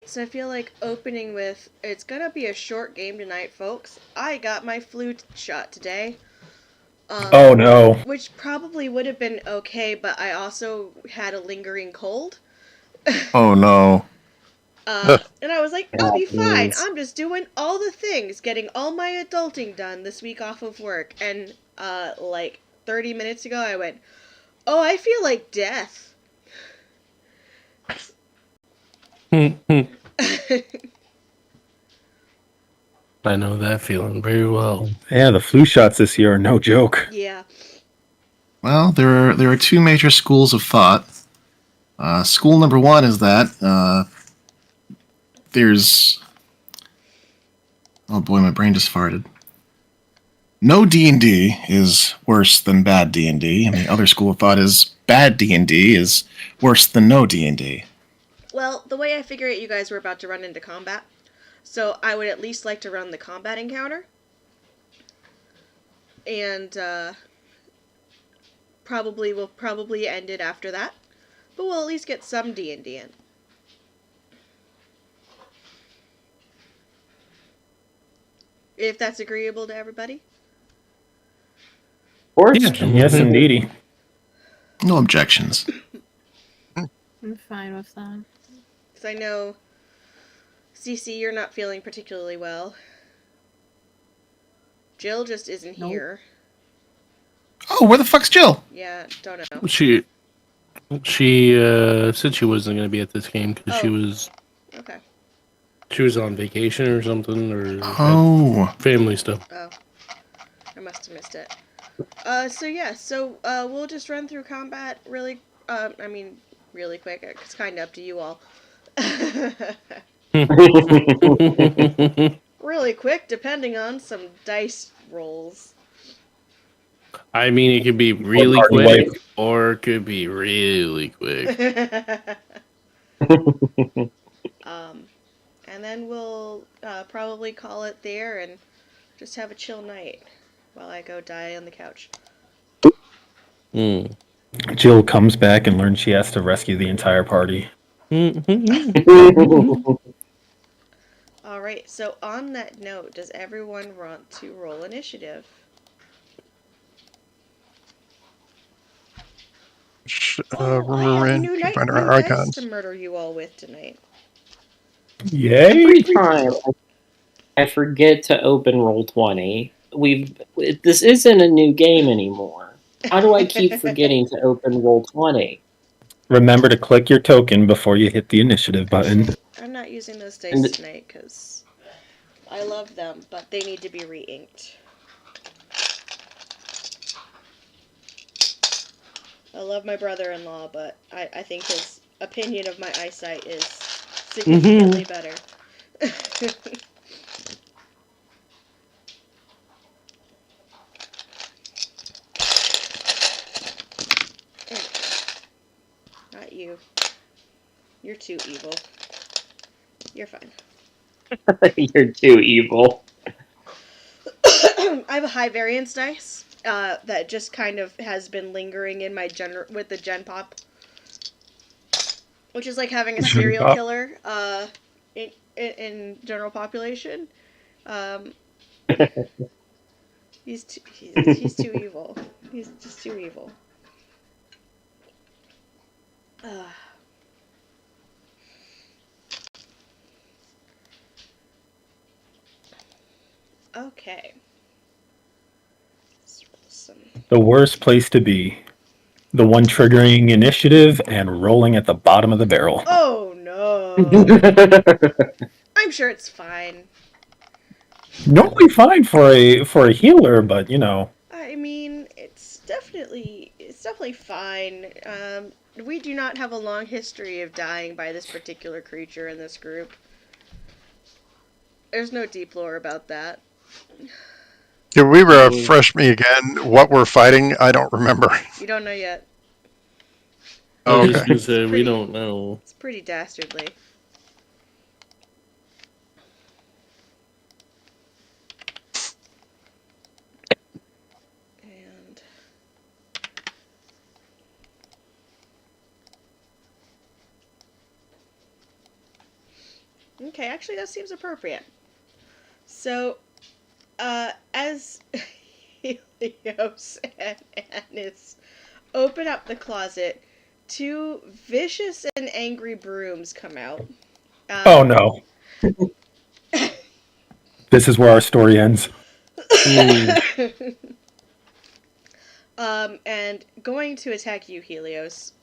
So I feel like opening with, it's gonna be a short game tonight, folks. I got my flu shot today. Oh no. Which probably would have been okay, but I also had a lingering cold. Oh no. And I was like, I'll be fine. Happens. I'm just doing all the things, getting all my adulting done this week off of work. And, like 30 minutes ago, I went, oh, I feel like death. I know that feeling very well. Yeah, the flu shots this year are no joke. Yeah. Well, there are two major schools of thought. School number one is that there's. Oh boy, my brain just farted. No D&D is worse than bad D&D, and the other school of thought is bad D&D is worse than no D&D. Well, the way I figure it, you guys were about to run into combat. So I would at least like to run the combat encounter. And, we'll probably end it after that. But we'll at least get some D&D in. If that's agreeable to everybody. Of course. Yeah, yes, indeedy. No objections. I'm fine with that. Because I know, CC, you're not feeling particularly well. Jill just isn't here. Oh, where the fuck's Jill? Yeah, don't know. She said she wasn't going to be at this game because Okay. she was on vacation or something, or Oh. family stuff. Oh. I must have missed it. So we'll just run through combat really quick. It's kind of up to you all. Really quick, depending on some dice rolls. I mean, it could be really quick, or it could be really quick. And then we'll probably call it there and just have a chill night while I go die on the couch. Jill comes back and learns she has to rescue the entire party. Alright, so on that note, does everyone want to roll initiative? I have a new dice to murder you all with tonight. Yay! Every time I forget to open Roll20, this isn't a new game anymore. How do I keep forgetting to open Roll20? Remember to click your token before you hit the initiative button. I'm not using those dice tonight because I love them, but they need to be re-inked. I love my brother-in-law, but I think his opinion of my eyesight is significantly better. Not you. You're too evil. You're fine. You're too evil. I have a high variance dice that just kind of has been lingering in my with the Gen Pop, which is like having a serial killer in general population. He's too evil. He's just too evil. Okay. The worst place to be. The one triggering initiative and rolling at the bottom of the barrel. Oh no. I'm sure it's fine. Normally fine for a healer, but you know. I mean, it's definitely fine. We do not have a long history of dying by this particular creature in this group. There's no deep lore about that. Can we refresh me again what we're fighting? I don't remember. You don't know yet. I was Okay. just gonna say, we don't know. It's pretty dastardly. And Okay, actually, that seems appropriate. So, as Helios and Anis open up the closet, two vicious and angry brooms come out. Oh no. This is where our story ends. And going to attack you, Helios,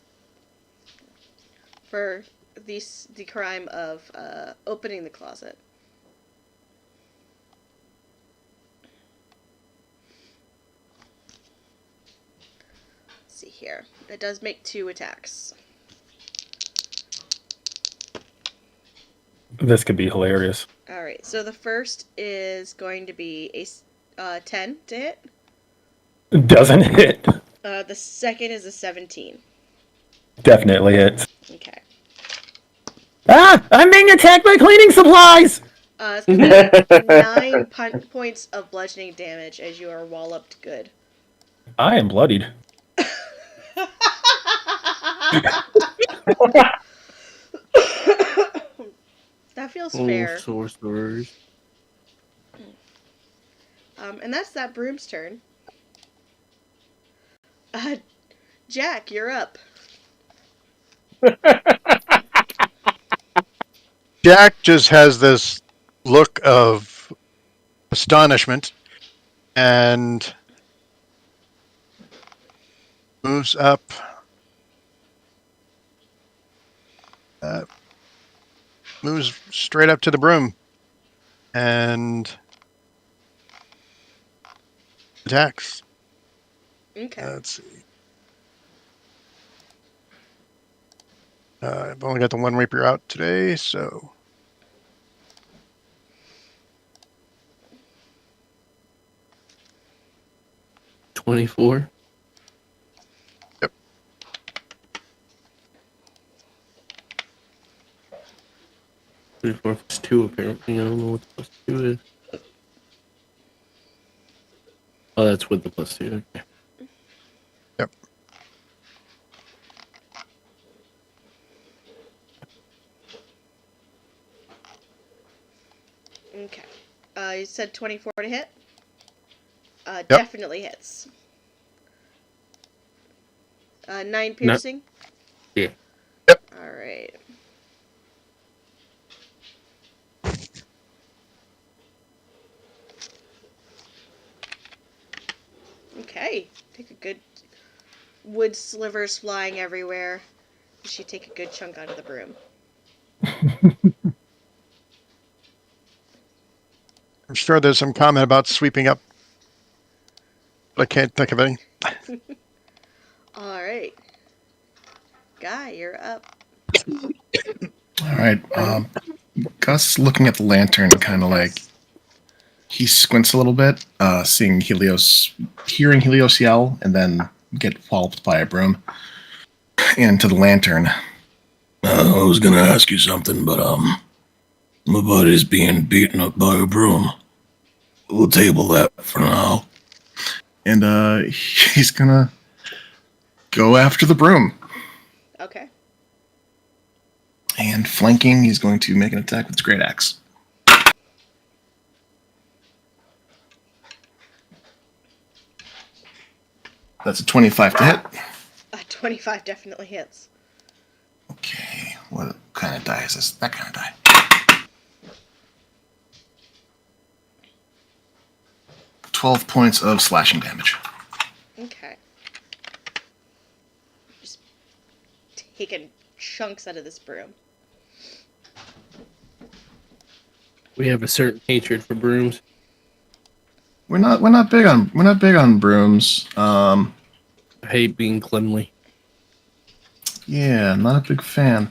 for the crime of opening the closet. Let's see here. It does make 2 attacks. This could be hilarious. Alright, so the first is going to be a 10 to hit. Doesn't hit. The second is a 17. Definitely hits. Okay. Ah! I'm being attacked by cleaning supplies! It's going to be 9 points of bludgeoning damage as you are walloped good. I am bloodied. That feels fair. Sorcerers. And that's that broom's turn. Jack, you're up. Jack just has this look of astonishment and moves up. Moves straight up to the broom and attacks. Okay. Let's see. I've only got the one rapier out today, so 24. Yep. 24 plus 2, apparently. I don't know what the plus 2 is. Oh, that's with the plus 2. Okay. Yep. Okay. You said 24 to hit? Yep. Definitely hits. 9 piercing? Yeah. Yep. Alright. Okay. Take a good... Wood slivers flying everywhere. You should take a good chunk out of the broom. I'm sure there's some comment about sweeping up, but I can't think of any. Alright. Guy, you're up. All right. Gus looking at the lantern, kind of like he squints a little bit, seeing Helios, hearing Helios yell, and then get walloped by a broom into the lantern. I was gonna ask you something, but my buddy's being beaten up by a broom. We'll table that for now. And he's gonna go after the broom. Okay. And flanking, he's going to make an attack with his great axe. That's a 25 to hit. 25 definitely hits. Okay, what kind of die is this? That kind of die. 12 points of slashing damage. Okay. Just taking chunks out of this broom. We have a certain hatred for brooms. We're not big on brooms. I hate being cleanly. Yeah, not a big fan.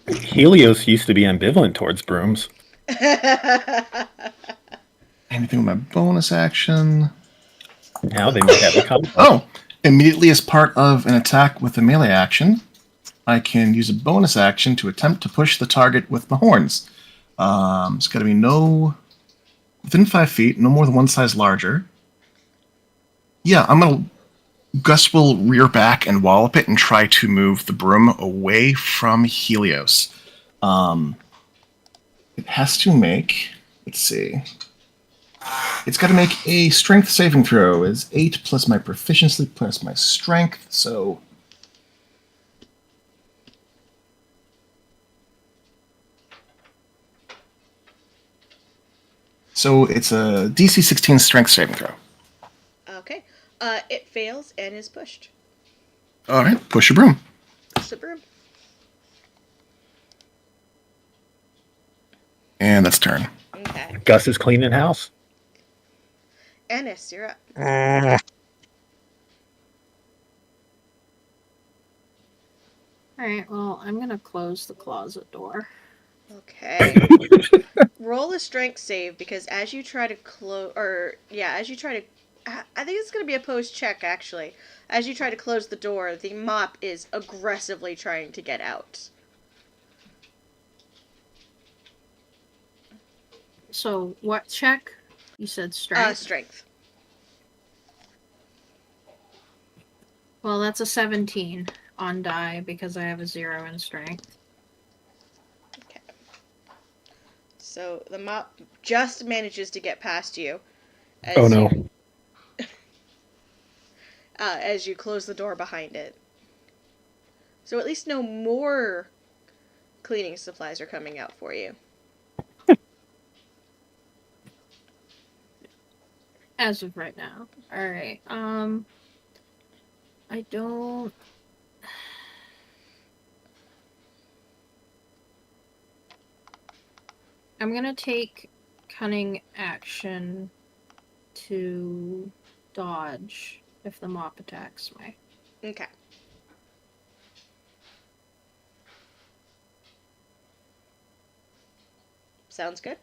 Helios used to be ambivalent towards brooms. Anything with my bonus action? Now they may have a conflict. Oh, immediately as part of an attack with a melee action, I can use a bonus action to attempt to push the target with my horns. It's got to be within 5 feet, no more than one size larger. Yeah, I'm gonna Gus will rear back and wallop it and try to move the broom away from Helios. It has to make, let's see, it's got to make a strength saving throw. Is 8 plus my proficiency plus my strength, so... So it's a DC 16 strength saving throw. Okay. It fails and is pushed. All right, push your broom. Push the broom. And that's turn. Okay. Gus is cleaning house. Ennis, you're up. Alright, well, I'm gonna close the closet door. Okay. Roll a strength save because as you try to I think it's going to be a post check actually. As you try to close the door, the mop is aggressively trying to get out. So, what check? You said strength? Strength. Well, that's a 17 on die because I have a 0 in strength. Okay. So the mop just manages to get past you. Oh no. As you close the door behind it. So at least no more cleaning supplies are coming out for you. As of right now. Alright, I don't... I'm gonna take cunning action to dodge if the mop attacks me. Okay. Sounds good.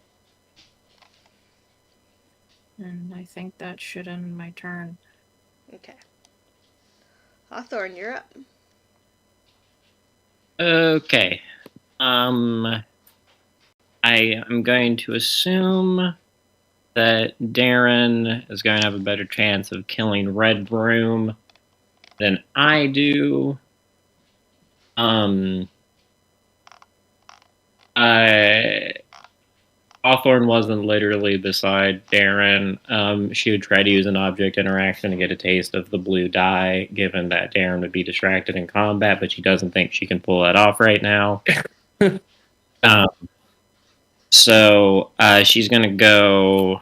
And I think that should end my turn. Okay. Hawthorne, you're up. Okay. I am going to assume that Darren is going to have a better chance of killing Red Broom than I do. Hawthorne wasn't literally beside Darren. She would try to use an object interaction to get a taste of the blue dye, given that Darren would be distracted in combat, but she doesn't think she can pull that off right now. So she's going to go...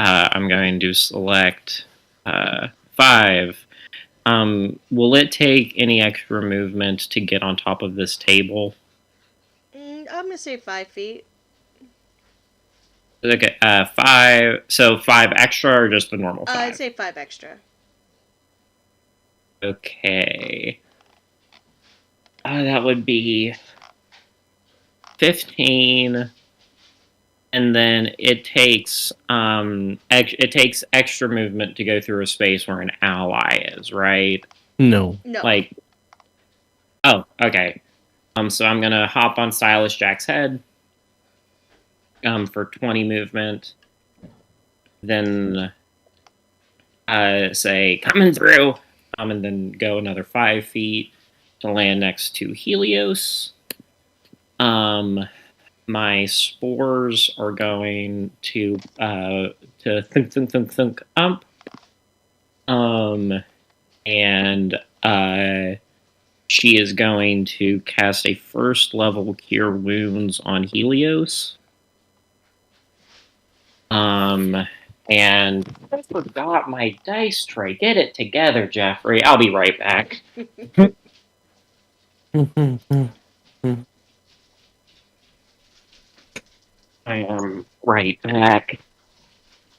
I'm going to select 5. Will it take any extra movement to get on top of this table? I'm going to say 5 feet. Okay, 5. So 5 extra or just the normal 5? I'd say 5 extra. Okay. That would be 15. And then it takes extra movement to go through a space where an ally is, right? No. No. Like, oh, okay. So I'm gonna hop on Stylish Jack's head. For 20 movement. Then say coming through. And then go another 5 feet to land next to Helios. My spores are going to thunk up. And she is going to cast a first level Cure Wounds on Helios. And I forgot my dice tray. Get it together, Jeffrey. I'll be right back. I am right back.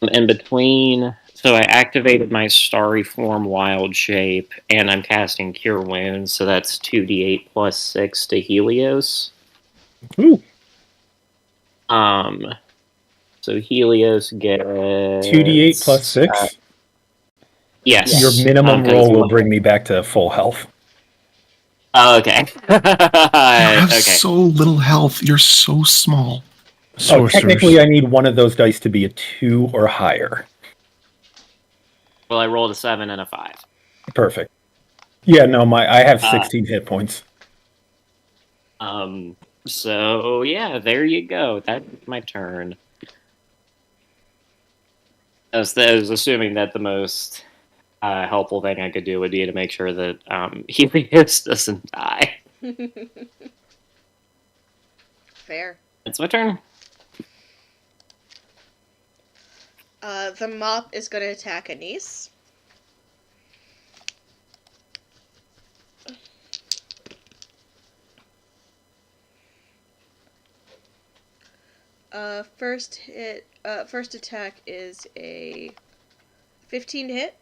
In between, so I activated my Starry Form Wild Shape, and I'm casting Cure Wounds, so that's 2d8 plus 6 to Helios. Ooh. So Helios gets 2d8 plus 6? Yes. Your minimum 'cause roll will bring me back to full health. Oh, okay. You have Okay. so little health. You're so small. Oh, technically I need one of those dice to be a 2 or higher. Well, I rolled a 7 and a 5. Perfect. Yeah, no, I have Uh, 16 hit points. So yeah, there you go. That's my turn. I was assuming that the most helpful thing I could do would be to make sure that Helios doesn't die. Fair. It's my turn. The mop is going to attack Anise. First attack is a 15 to hit.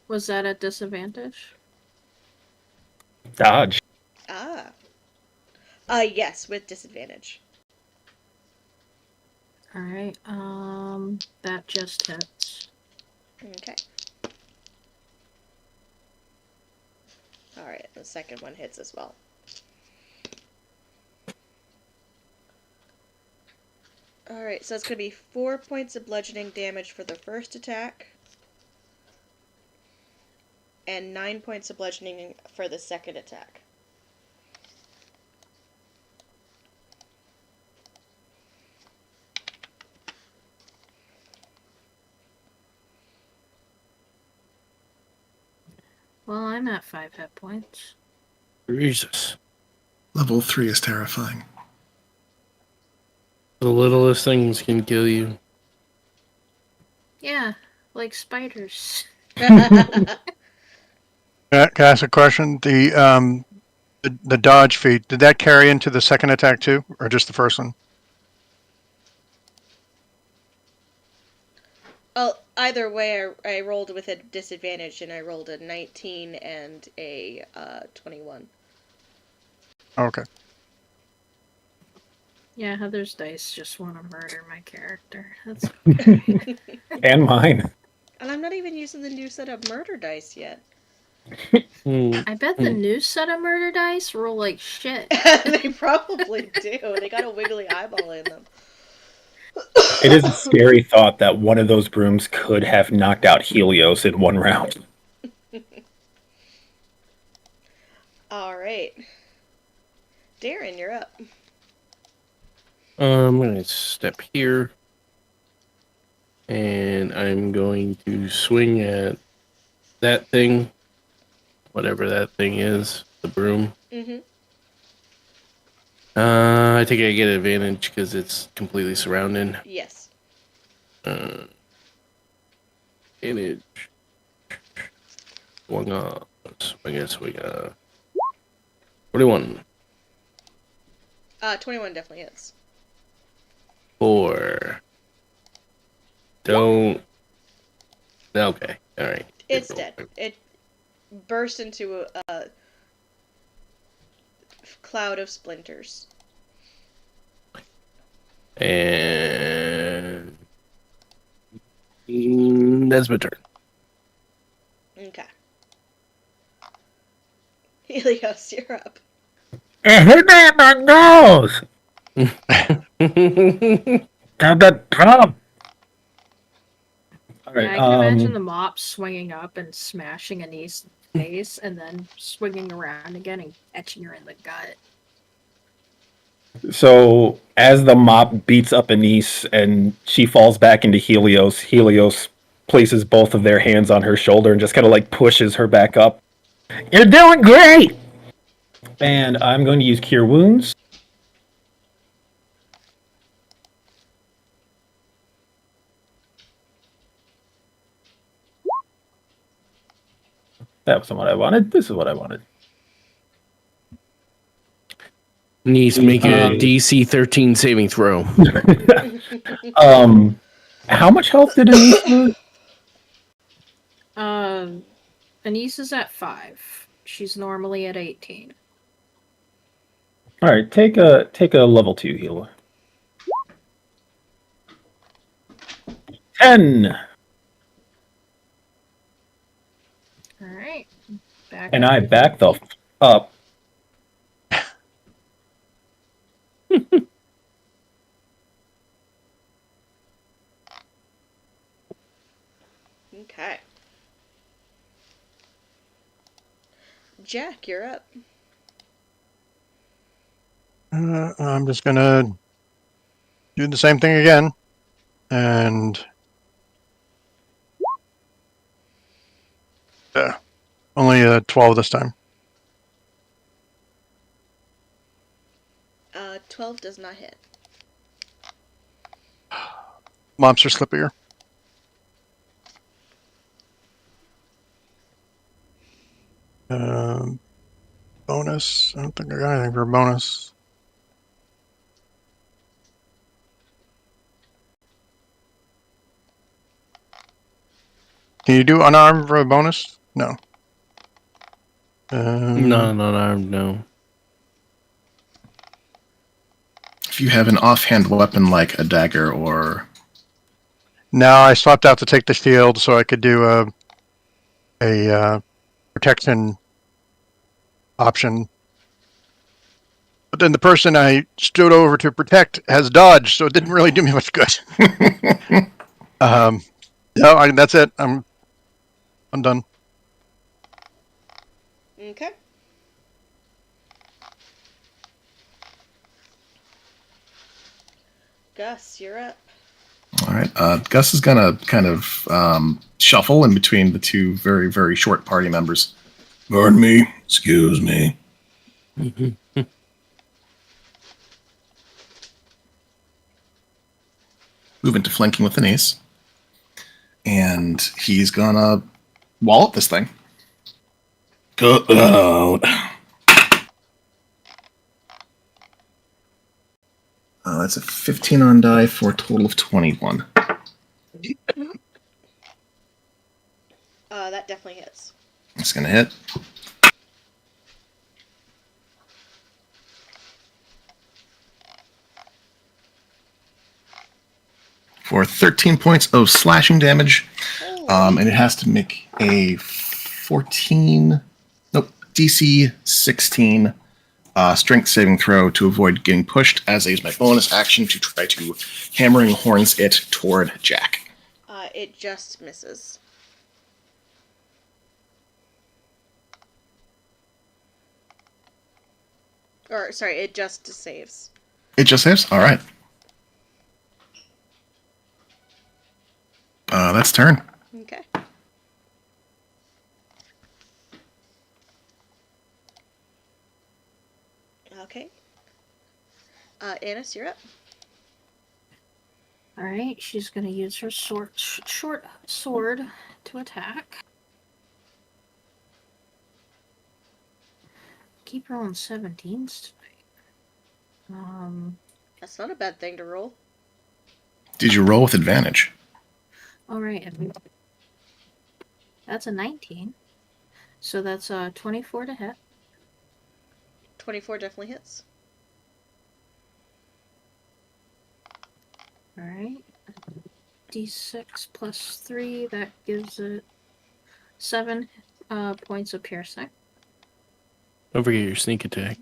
Was that at disadvantage? Dodge. Ah. Yes, with disadvantage. Alright, that just hits. Okay. Alright, the second one hits as well. Alright, so it's going to be 4 points of bludgeoning damage for the first attack. And 9 points of bludgeoning for the second attack. Well, I'm at 5 hit points. Jesus. Level 3 is terrifying. The littlest things can kill you. Yeah, like spiders. Can I ask a question? The dodge feat, did that carry into the second attack too, or just the first one? Oh, either way, I rolled with a disadvantage, and I rolled a 19 and a 21. Okay. Yeah, Heather's dice just want to murder my character. That's okay. And mine. And I'm not even using the new set of murder dice yet. I bet the new set of murder dice roll like shit. They probably do. They got a wiggly eyeball in them. It is a scary thought that one of those brooms could have knocked out Helios in one round. Alright. Darren, you're up. I'm going to step here. And I'm going to swing at that thing. Whatever that thing is. The broom. Mm-hmm. I think I get advantage because it's completely surrounded. Yes. Advantage. Swung up. I guess we got 41. 21 definitely hits. 4. Don't. Okay. All right. It's dead. It burst into a cloud of splinters. And that's my turn. Okay. Helios, you're up. It hit me in my nose! Got that drum! Alright, Yeah, I can imagine the mop swinging up and smashing Anise in the face, and then swinging around again and catching her in the gut. So, as the mop beats up Anise and she falls back into Helios, Helios places both of their hands on her shoulder and just kind of like pushes her back up. You're doing great! And I'm going to use Cure Wounds. That wasn't what I wanted. This is what I wanted. Needs to make a DC 13 saving throw. How much health did Anise lose? Anise is at 5. She's normally at 18. All right, take a level 2 heal. 10. Alright. And I back the up. Okay. Jack, you're up. I'm just gonna do the same thing again, and only a 12 this time. 12 does not hit. Mops are slippier. Bonus. I don't think I got anything for a bonus. Can you do unarmed for a bonus? No. Not unarmed, no. If you have an offhand weapon like a dagger or No, I swapped out to take the shield so I could do a protection option. But then the person I stood over to protect has dodged, so it didn't really do me much good. No, that's it. I'm done. Okay. Gus, you're up. all right. Gus is gonna kind of shuffle in between the two very, very short party members. Pardon me. Excuse me. Move into flanking with an ace. And he's gonna wallop this thing. Cut that out. That's a 15 on die for a total of 21. That definitely hits. It's gonna hit. For 13 points of slashing damage. And it has to make a DC 16 strength saving throw to avoid getting pushed, as I use my bonus action to try to hammering horns it toward Jack. It just misses. Or, sorry, it just saves. It just saves? Alright. That's turn. Okay. Okay. Annis, you're up. Alright, she's gonna use her short sword to attack. Keep rolling 17s tonight. That's not a bad thing to roll. Did you roll with advantage? Alright. That's a 19. So that's 24 to hit. 24 definitely hits. Alright. D6 plus 3, that gives it 7 points of piercing. Don't forget your sneak attack.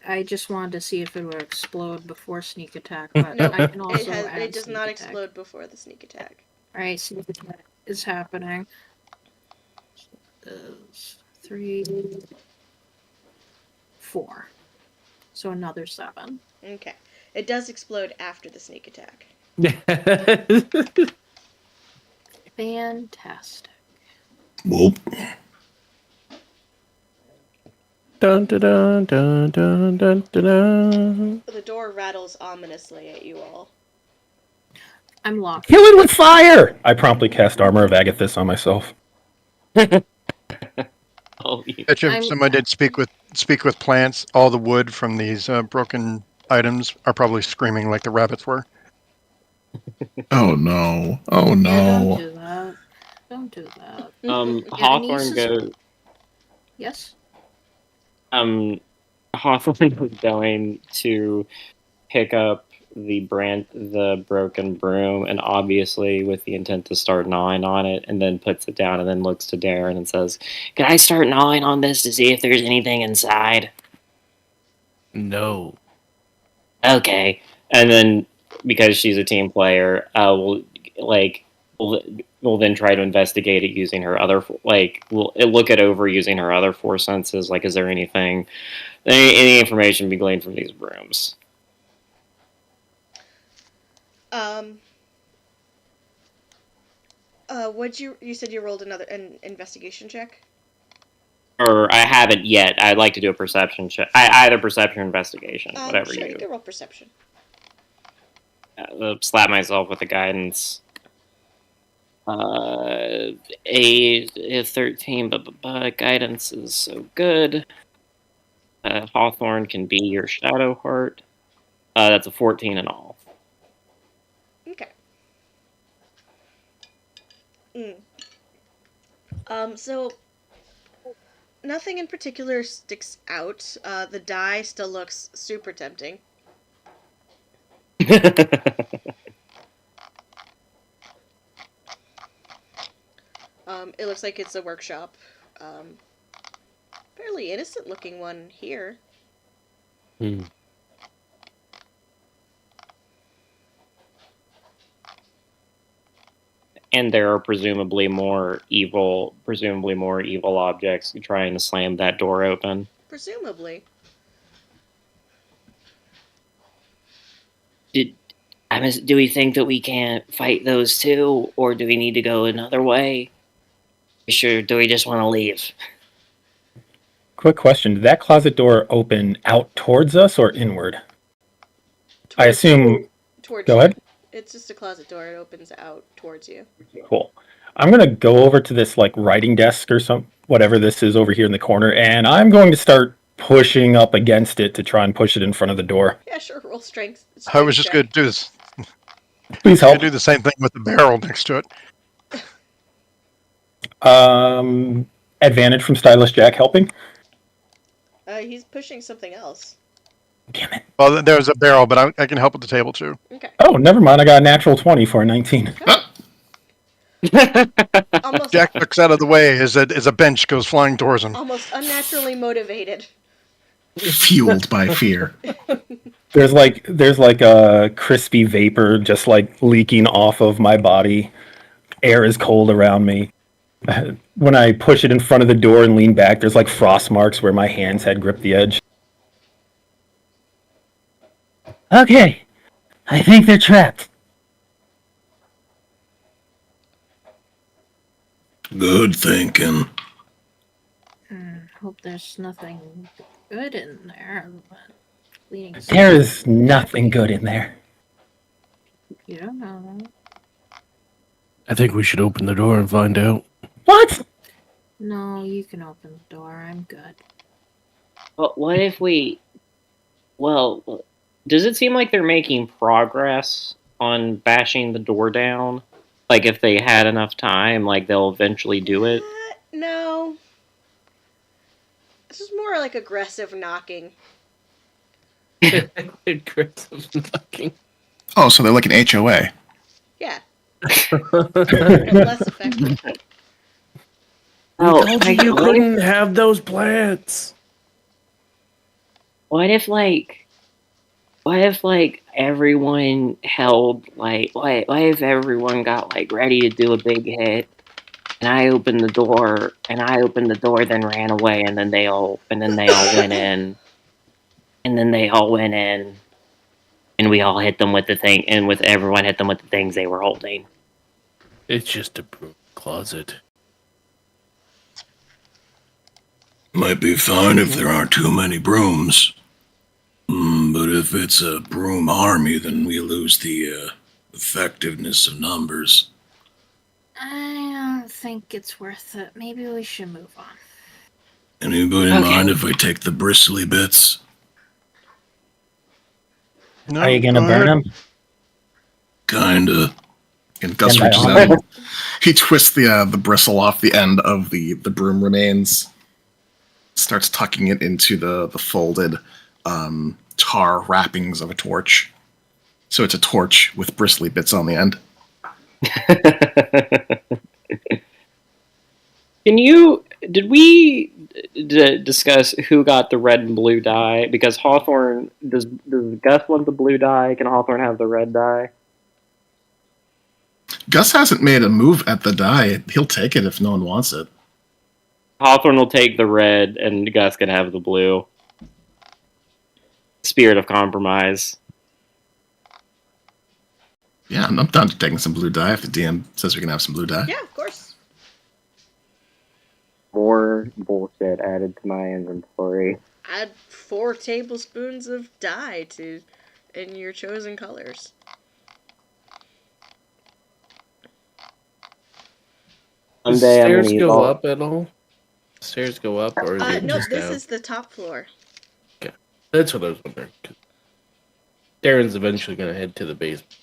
I just wanted to see if it would explode before sneak attack, but No, I can also add it does sneak not attack. explode before the sneak attack. Alright, sneak attack is happening. Is 3, 4. So another 7. Okay. It does explode after the sneak attack. Fantastic. Whoop. Dun, dun, dun, dun, dun, dun, dun, dun. The door rattles ominously at you all. I'm locked. Kill it with fire! I promptly cast Armor of Agathis on myself. Oh, you- Bet you if I'm- somebody did speak with plants, all the wood from these broken items are probably screaming like the rabbits were. Oh no. Oh Yeah, don't no. do that. Don't do that. Hawthorne Anise is- goes. Yes? Hawthorne was going to pick up the broken broom, and obviously with the intent to start gnawing on it, and then puts it down and then looks to Darren and says, "Can I start gnawing on this to see if there's anything inside?" No. Okay. And then because she's a team player, we'll We'll then try to investigate it using her other, like, we'll look it over using her other four senses. Like, is there any information to be gleaned from these brooms? You said you rolled an investigation check? Or I haven't yet. I'd like to do a perception check. Either perception or investigation, whatever sure, you. You can roll perception. Slap myself with the guidance. 13, but guidance is so good. Hawthorne can be your shadow heart. That's a 14 in all. Okay. So nothing in particular sticks out. The die still looks super tempting. It looks like it's a workshop. Fairly innocent looking one here. Hmm. And there are presumably more evil objects trying to slam that door open. Presumably. Do we think that we can't fight those two, or do we need to go another way? Do we just want to leave? Quick question: did that closet door open out towards us or inward? I assume. Towards Go you. ahead. It's just a closet door. It opens out towards you. Cool. I'm gonna go over to this like writing desk or whatever this is over here in the corner, and I'm going to start pushing up against it to try and push it in front of the door. Yeah, sure. Roll strength. I was just going to do this. Please help. Do the same thing with the barrel next to it. Advantage from Stylish Jack helping. He's pushing something else. Damn it. Well, there's a barrel, but I can help with the table too. Okay. Oh, never mind. I got a natural 20 for a 19. Almost, Jack looks out of the way as a bench goes flying towards him. almost unnaturally motivated. Fueled by fear. There's like a crispy vapor just like leaking off of my body. Air is cold around me. When I push it in front of the door and lean back, there's like frost marks where my hands had gripped the edge. Okay, I think they're trapped. Good thinking. Hope there's nothing good in there. But There is nothing good in there. You don't know. I think we should open the door and find out. What? No, you can open the door. I'm good. But what if we... Well, does it seem like they're making progress on bashing the door down? Like, if they had enough time, like, they'll eventually do it? No. This is more like aggressive knocking. Aggressive knocking. Oh, so they're like an HOA. Yeah. Less effective. Oh, You couldn't have those plants. What if everyone held, like, what if everyone got, like, ready to do a big hit, and I opened the door, then ran away, and then they all went in, and we all hit them with the thing, and everyone hit them with the things they were holding. It's just a broom closet. Might be fine if there aren't too many brooms. But if it's a broom army, then we lose the effectiveness of numbers. I don't think it's worth it. Maybe we should move on. Anybody mind if I take the bristly bits? No, Are you gonna go burn ahead. them? Kinda. And Gus Can I reaches offer? out. He twists the bristle off the end of the broom remains. Starts tucking it into the folded tar wrappings of a torch. So it's a torch with bristly bits on the end. Did we discuss who got the red and blue die? Because Hawthorne, does Gus want the blue die? Can Hawthorne have the red die? Gus hasn't made a move at the die. He'll take it if no one wants it. Hawthorne will take the red, and Gus can have the blue. Spirit of compromise. Yeah, I'm down to taking some blue die if the DM says we can have some blue die. Yeah, of course. More bullshit added to my inventory. Add 4 tablespoons of dye in your chosen colors. Does Someday I'm stairs gonna use go all- up at all? Stairs go up, or is it No, just this down? is the top floor. That's what I was wondering. 'Cause Darren's eventually going to head to the basement.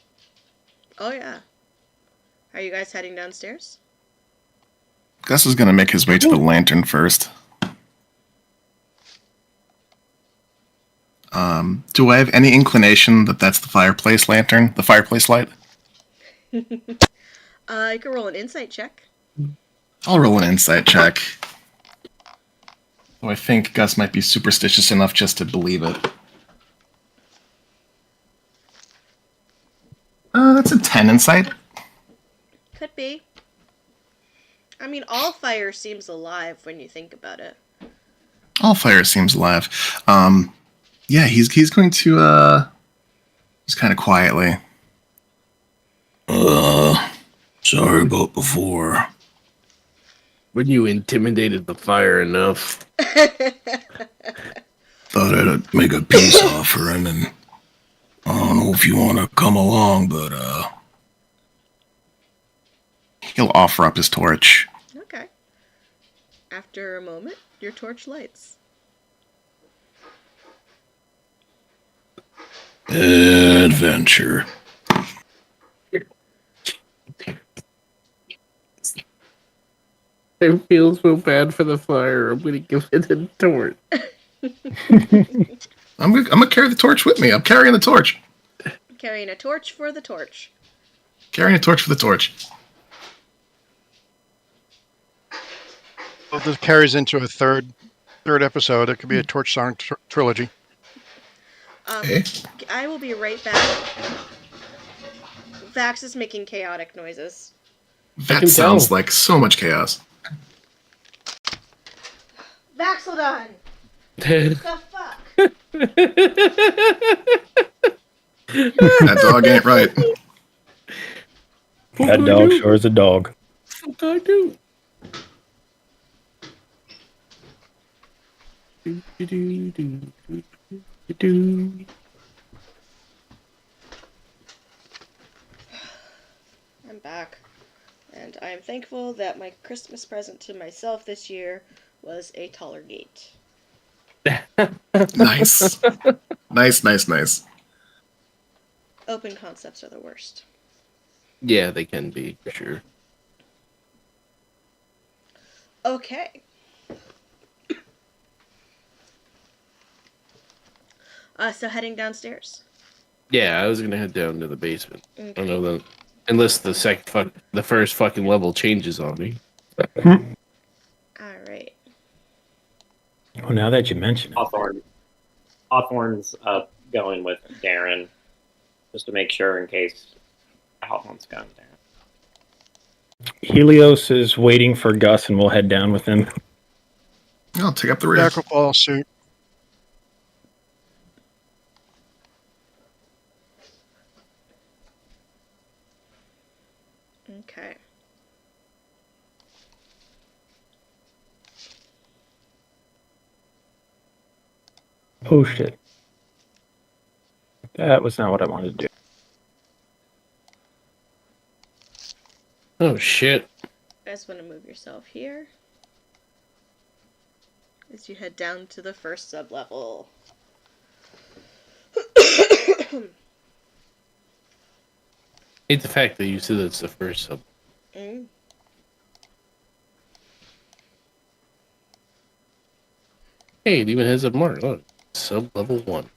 Oh, yeah. Are you guys heading downstairs? Gus is going to make his way to the lantern first. Do I have any inclination that that's the fireplace lantern? The fireplace light? You can roll an insight check. I'll roll an insight check. Though I think Gus might be superstitious enough just to believe it. That's a 10 insight. Could be. I mean, all fire seems alive when you think about it. All fire seems alive. Yeah, he's going to just kind of quietly. Sorry about before. When you intimidated the fire enough. Thought I'd make a peace offering, and I don't know if you want to come along, but he'll offer up his torch. Okay. After a moment, your torch lights. Adventure. I feel so bad for the fire. I'm going to give it a torch. I'm gonna carry the torch with me. I'm carrying the torch. Carrying a torch for the torch. Carrying a torch for the torch. Well, this carries into a third episode. It could be a Torch Song trilogy. Hey. I will be right back. Vax is making chaotic noises. That sounds like so much chaos. Vaxeldon! That The fuck? That dog ain't right. That dog sure is a dog. What I do? I'm back. And I'm thankful that my Christmas present to myself this year was a taller gate. Nice. Nice. Open concepts are the worst. Yeah, they can be, for sure. Okay. So heading downstairs. Yeah, I was gonna head down to the basement. Okay. I don't know that, unless the first fucking level changes on me. Alright. Oh, now that you mention it. Hawthorne's going with Darren, just to make sure in case Hawthorne's going there. Helios is waiting for Gus, and we'll head down with him. I'll take up the rear. Ball suit. Okay. Oh, shit. That was not what I wanted to do. Oh shit! You guys want to move yourself here as you head down to the first sublevel. Hate the fact that you said it's the first sub. Mm. Hey, it even has a mark. Look, sub level 1.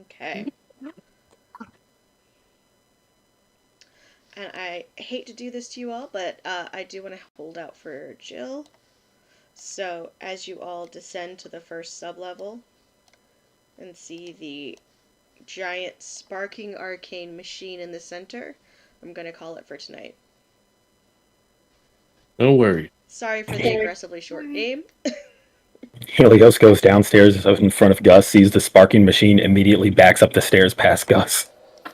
Okay. And I hate to do this to you all, but I do want to hold out for Jill. So, as you all descend to the first sublevel and see the giant sparking arcane machine in the center, I'm going to call it for tonight. No worries. Sorry for the aggressively short name. Helios goes downstairs in front of Gus, sees the sparking machine, immediately backs up the stairs past Gus.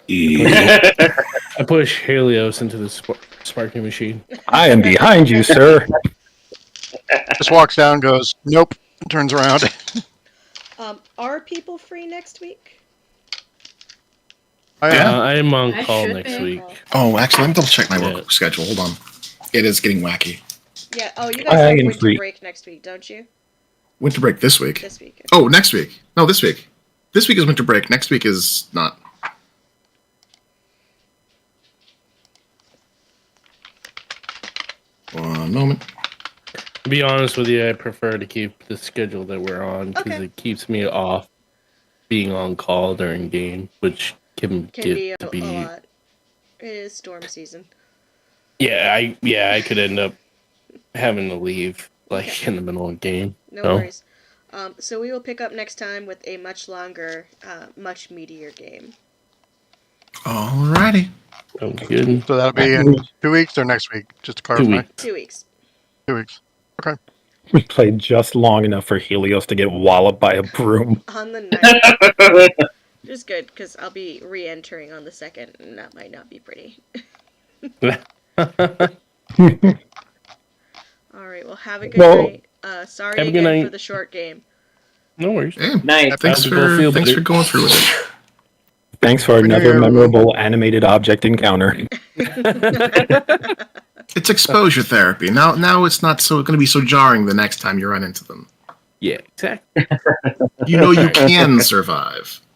I push Helios into the sparking machine. I am behind you, sir. Just walks down, goes, nope, and turns around. Are people free next week? I am. I am on I call should next be. week. Oh, actually, let me double check my work schedule. Hold on. It is getting wacky. Yeah. Oh, you guys I have am winter free. break next week, don't you? Winter break this week. This week. Oh, next week. No, this week. This week is winter break. Next week is not. One moment. To be honest with you, I prefer to keep the schedule that we're on because Okay. it keeps me off being on call during game, which can Can get be to a be. lot. It is storm season. Yeah, I could end up having to leave like in the middle of game. No No. worries. So we will pick up next time with a much longer, much meatier game. Alrighty. Sounds good. So that'll be in 2 weeks or next week, just to 2 clarify. weeks. 2 weeks. 2 weeks. We played just long enough for Helios to get walloped by a broom. On the 9th. Which is good, because I'll be re-entering on the 2nd, and that might not be pretty. Alright, well, have a good night. Sorry have a good again night. for the short game. No worries. Hey, Night. thanks Hope you both feel for better. going through with it. Thanks for Happy New another Year. memorable animated object encounter. It's exposure therapy. Now it's not so going to be so jarring the next time you run into them. Yeah, exactly. You know you can survive.